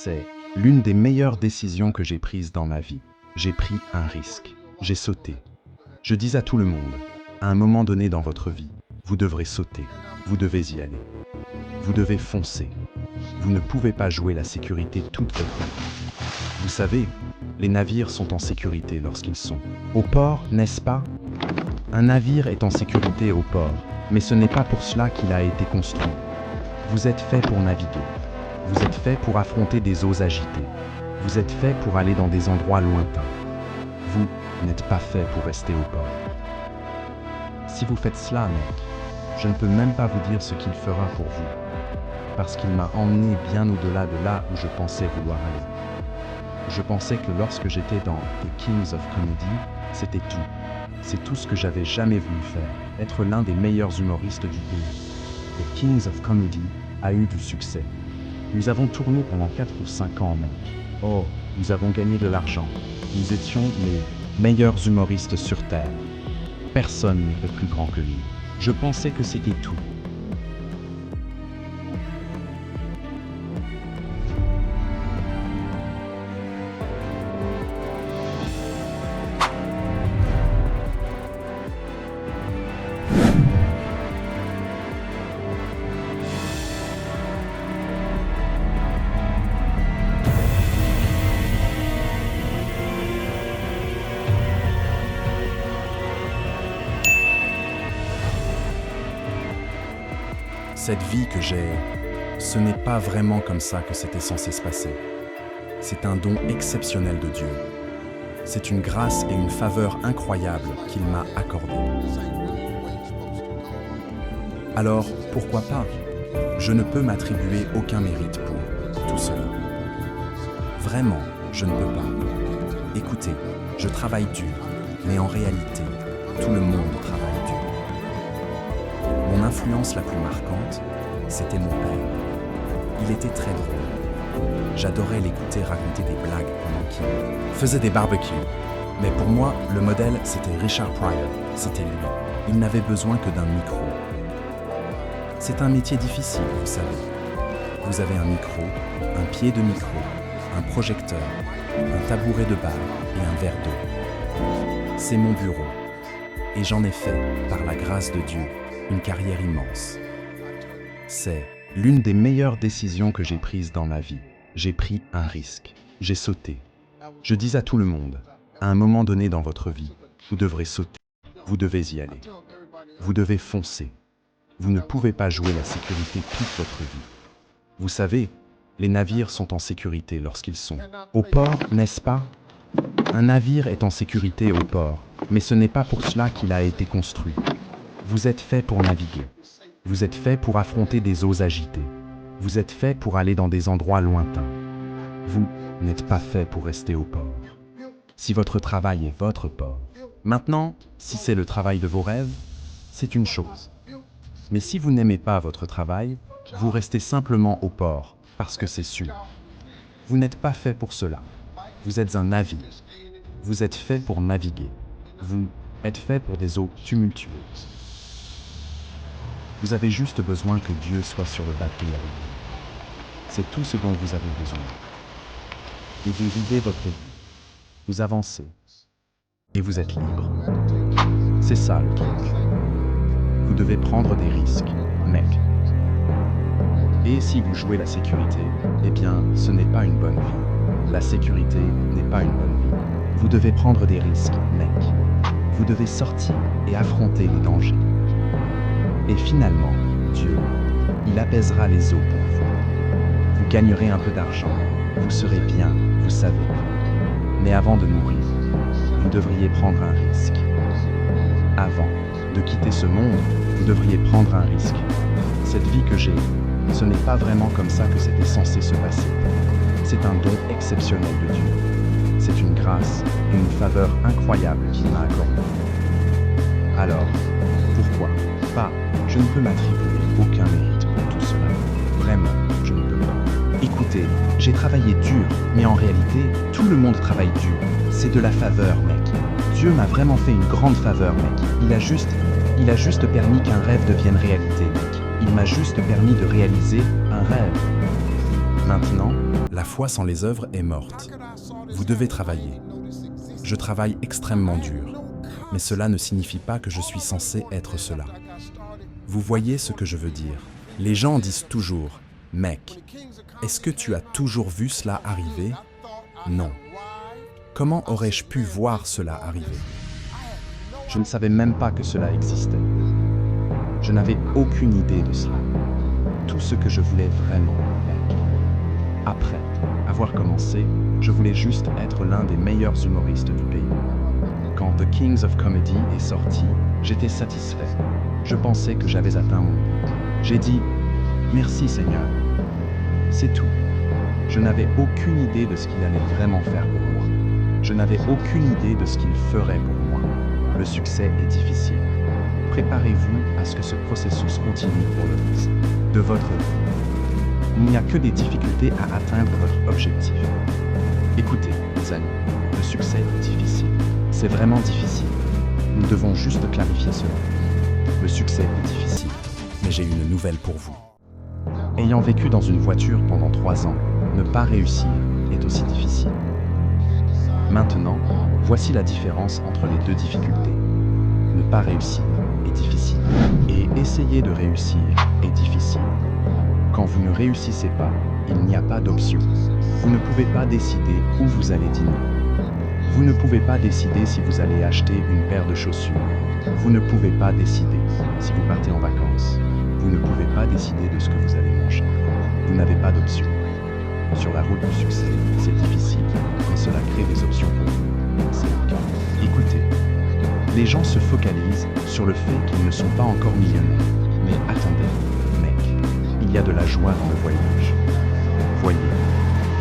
C'est l'une des meilleures décisions que j'ai prises dans ma vie. J'ai pris un risque. J'ai sauté. Je dis à tout le monde, à un moment donné dans votre vie, vous devrez sauter. Vous devez y aller. Vous devez foncer. Vous ne pouvez pas jouer la sécurité toute votre vie. Vous savez, les navires sont en sécurité lorsqu'ils sont au port, n'est-ce pas? Un navire est en sécurité au port, mais ce n'est pas pour cela qu'il a été construit. Vous êtes fait pour naviguer. Vous êtes fait pour affronter des eaux agitées. Vous êtes fait pour aller dans des endroits lointains. Vous n'êtes pas fait pour rester au port. Si vous faites cela, mec, je ne peux même pas vous dire ce qu'il fera pour vous, parce qu'il m'a emmené bien au-delà de là où je pensais vouloir aller. Je pensais que lorsque j'étais dans The Kings of Comedy, c'était tout. C'est tout ce que j'avais jamais voulu faire, être l'un des meilleurs humoristes du pays. The Kings of Comedy a eu du succès. Nous avons tourné pendant 4 ou 5 ans, mec. Oh, nous avons gagné de l'argent. Nous étions les meilleurs humoristes sur Terre. Personne n'était plus grand que lui. Je pensais que c'était tout. Cette vie que j'ai, ce n'est pas vraiment comme ça que c'était censé se passer. C'est un don exceptionnel de Dieu. C'est une grâce et une faveur incroyables qu'il m'a accordée. Alors, pourquoi pas? Je ne peux m'attribuer aucun mérite pour tout cela. Vraiment, je ne peux pas. Écoutez, je travaille dur, mais en réalité, tout le monde travaille dur. Mon influence la plus marquante, c'était mon père. Il était très drôle. J'adorais l'écouter raconter des blagues pendant qu'il faisait des barbecues. Mais pour moi, le modèle, c'était Richard Pryor. C'était lui. Il n'avait besoin que d'un micro. C'est un métier difficile, vous savez. Vous avez un micro, un pied de micro, un projecteur, un tabouret de bar et un verre d'eau. C'est mon bureau. Et j'en ai fait, par la grâce de Dieu, une carrière immense. C'est l'une des meilleures décisions que j'ai prises dans ma vie. J'ai pris un risque. J'ai sauté. Je dis à tout le monde, à un moment donné dans votre vie, vous devrez sauter. Vous devez y aller. Vous devez foncer. Vous ne pouvez pas jouer la sécurité toute votre vie. Vous savez, les navires sont en sécurité lorsqu'ils sont au port, n'est-ce pas? Un navire est en sécurité au port, mais ce n'est pas pour cela qu'il a été construit. Vous êtes fait pour naviguer. Vous êtes fait pour affronter des eaux agitées. Vous êtes fait pour aller dans des endroits lointains. Vous n'êtes pas fait pour rester au port. Si votre travail est votre port. Maintenant, si c'est le travail de vos rêves, c'est une chose. Mais si vous n'aimez pas votre travail, vous restez simplement au port, parce que c'est sûr. Vous n'êtes pas fait pour cela. Vous êtes un navire. Vous êtes fait pour naviguer. Vous êtes fait pour des eaux tumultueuses. Vous avez juste besoin que Dieu soit sur le bateau avec vous. C'est tout ce dont vous avez besoin. Et vous vivez votre vie. Vous avancez. Et vous êtes libre. C'est ça le truc. Vous devez prendre des risques, mec. Et si vous jouez la sécurité, eh bien, ce n'est pas une bonne vie. La sécurité n'est pas une bonne vie. Vous devez prendre des risques, mec. Vous devez sortir et affronter les dangers. Et finalement, Dieu, il apaisera les eaux pour vous. Vous gagnerez un peu d'argent. Vous serez bien, vous savez. Mais avant de mourir, vous devriez prendre un risque. Avant de quitter ce monde, vous devriez prendre un risque. Cette vie que j'ai, ce n'est pas vraiment comme ça que c'était censé se passer. C'est un don exceptionnel de Dieu. C'est une grâce et une faveur incroyable qu'il m'a accordée. Alors, pourquoi pas? Je ne peux m'attribuer aucun mérite pour tout cela. Vraiment, je ne peux pas. Écoutez, j'ai travaillé dur, mais en réalité, tout le monde travaille dur. C'est de la faveur, mec. Dieu m'a vraiment fait une grande faveur, mec. Il a juste permis qu'un rêve devienne réalité, mec. Il m'a juste permis de réaliser un rêve. Maintenant, la foi sans les œuvres est morte. Vous devez travailler. Je travaille extrêmement dur, mais cela ne signifie pas que je suis censé être cela. Vous voyez ce que je veux dire? Les gens disent toujours, « Mec, est-ce que tu as toujours vu cela arriver ?» Non. Comment aurais-je pu voir cela arriver? Je ne savais même pas que cela existait. Je n'avais aucune idée de cela. Tout ce que je voulais vraiment, mec. Après avoir commencé, je voulais juste être l'un des meilleurs humoristes du pays. Quand The Kings of Comedy est sorti, j'étais satisfait. Je pensais que j'avais atteint mon but. J'ai dit « Merci Seigneur ». C'est tout. Je n'avais aucune idée de ce qu'il allait vraiment faire pour moi. Je n'avais aucune idée de ce qu'il ferait pour moi. Le succès est difficile. Préparez-vous à ce que ce processus continue pour le reste de votre vie. Il n'y a que des difficultés à atteindre votre objectif. Écoutez, les amis, le succès est difficile. C'est vraiment difficile. Nous devons juste clarifier cela. Le succès est difficile, mais j'ai une nouvelle pour vous. Ayant vécu dans une voiture pendant 3 ans, ne pas réussir est aussi difficile. Maintenant, voici la différence entre les deux difficultés. Ne pas réussir est difficile, et essayer de réussir est difficile. Quand vous ne réussissez pas, il n'y a pas d'option. Vous ne pouvez pas décider où vous allez dîner. Vous ne pouvez pas décider si vous allez acheter une paire de chaussures. Vous ne pouvez pas décider si vous partez en vacances. Vous ne pouvez pas décider de ce que vous allez manger. Vous n'avez pas d'option. Sur la route du succès, c'est difficile, mais cela crée des options pour vous. C'est le cas. Écoutez, les gens se focalisent sur le fait qu'ils ne sont pas encore millionnaires. Mais attendez, mec, il y a de la joie dans le voyage. Voyez,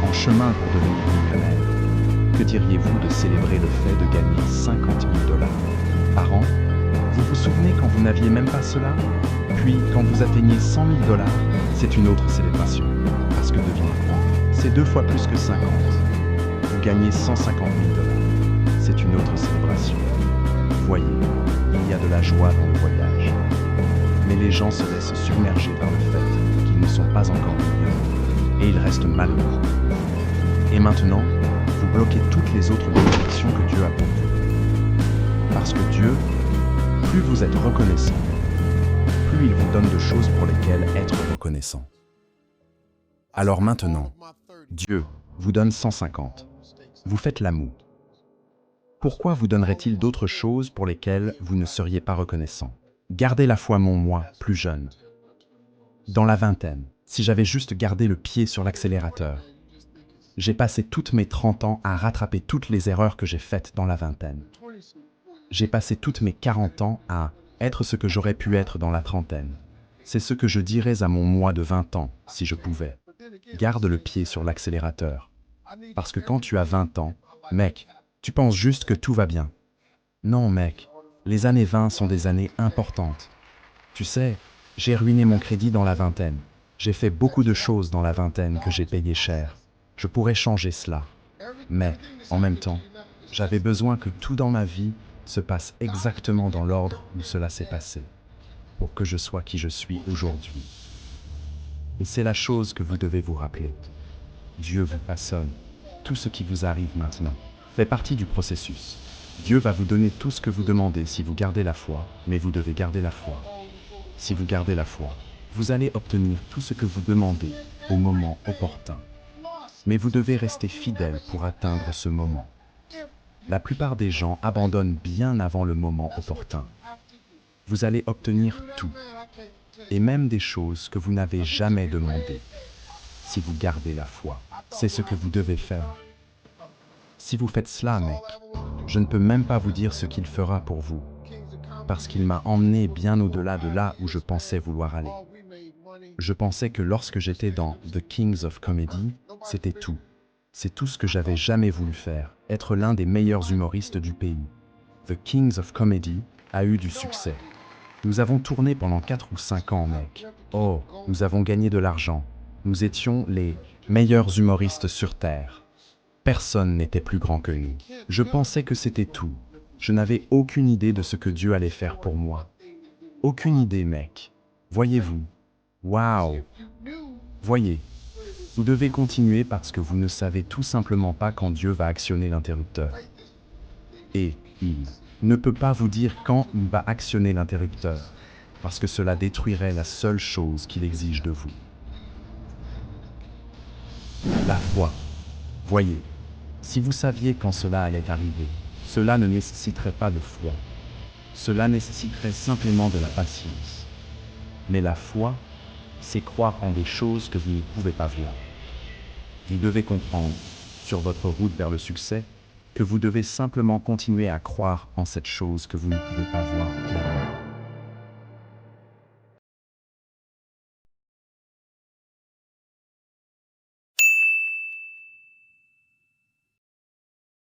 en chemin pour devenir millionnaire, que diriez-vous de célébrer le fait de gagner 50 000 $ par an? Vous vous souvenez quand vous n'aviez même pas cela? Puis, quand vous atteignez 100 000 $, c'est une autre célébration. Parce que devinez quoi? C'est 2 fois plus que 50. Vous gagnez 150 000 $. C'est une autre célébration. Voyez, il y a de la joie dans le voyage. Mais les gens se laissent submerger par le fait qu'ils ne sont pas encore millionnaires. Et ils restent malheureux. Et maintenant, vous bloquez toutes les autres bénédictions que Dieu a pour vous. Parce que Dieu, plus vous êtes reconnaissant, plus il vous donne de choses pour lesquelles être reconnaissant. Alors maintenant, Dieu vous donne 150. Vous faites la moue. Pourquoi vous donnerait-il d'autres choses pour lesquelles vous ne seriez pas reconnaissant? Gardez la foi, mon moi, plus jeune. Dans la vingtaine, si j'avais juste gardé le pied sur l'accélérateur. J'ai passé toutes mes 30 ans à rattraper toutes les erreurs que j'ai faites dans la vingtaine. J'ai passé toutes mes 40 ans à être ce que j'aurais pu être dans la trentaine. C'est ce que je dirais à mon moi de 20 ans, si je pouvais. Garde le pied sur l'accélérateur. Parce que quand tu as 20 ans, mec, tu penses juste que tout va bien. Non, mec, les années 20 sont des années importantes. Tu sais, j'ai ruiné mon crédit dans la vingtaine. J'ai fait beaucoup de choses dans la vingtaine que j'ai payé cher. Je pourrais changer cela. Mais, en même temps, j'avais besoin que tout dans ma vie se passe exactement dans l'ordre où cela s'est passé, pour que je sois qui je suis aujourd'hui. Et c'est la chose que vous devez vous rappeler. Dieu vous façonne. Tout ce qui vous arrive maintenant fait partie du processus. Dieu va vous donner tout ce que vous demandez si vous gardez la foi, mais vous devez garder la foi. Si vous gardez la foi, vous allez obtenir tout ce que vous demandez au moment opportun. Mais vous devez rester fidèle pour atteindre ce moment. La plupart des gens abandonnent bien avant le moment opportun. Vous allez obtenir tout, et même des choses que vous n'avez jamais demandées. Si vous gardez la foi, c'est ce que vous devez faire. Si vous faites cela, mec, je ne peux même pas vous dire ce qu'il fera pour vous, parce qu'il m'a emmené bien au-delà de là où je pensais vouloir aller. Je pensais que lorsque j'étais dans The Kings of Comedy, c'était tout. C'est tout ce que j'avais jamais voulu faire, être l'un des meilleurs humoristes du pays. The Kings of Comedy a eu du succès. Nous avons tourné pendant 4 ou 5 ans, mec. Oh, nous avons gagné de l'argent. Nous étions les meilleurs humoristes sur Terre. Personne n'était plus grand que nous. Je pensais que c'était tout. Je n'avais aucune idée de ce que Dieu allait faire pour moi. Aucune idée, mec. Voyez-vous. Waouh. Voyez. Vous devez continuer parce que vous ne savez tout simplement pas quand Dieu va actionner l'interrupteur. Et il ne peut pas vous dire quand il va actionner l'interrupteur, parce que cela détruirait la seule chose qu'il exige de vous. La foi. Voyez, si vous saviez quand cela allait arriver, cela ne nécessiterait pas de foi. Cela nécessiterait simplement de la patience. Mais la foi, c'est croire en des choses que vous ne pouvez pas voir. Vous devez comprendre, sur votre route vers le succès, que vous devez simplement continuer à croire en cette chose que vous ne pouvez pas voir clairement.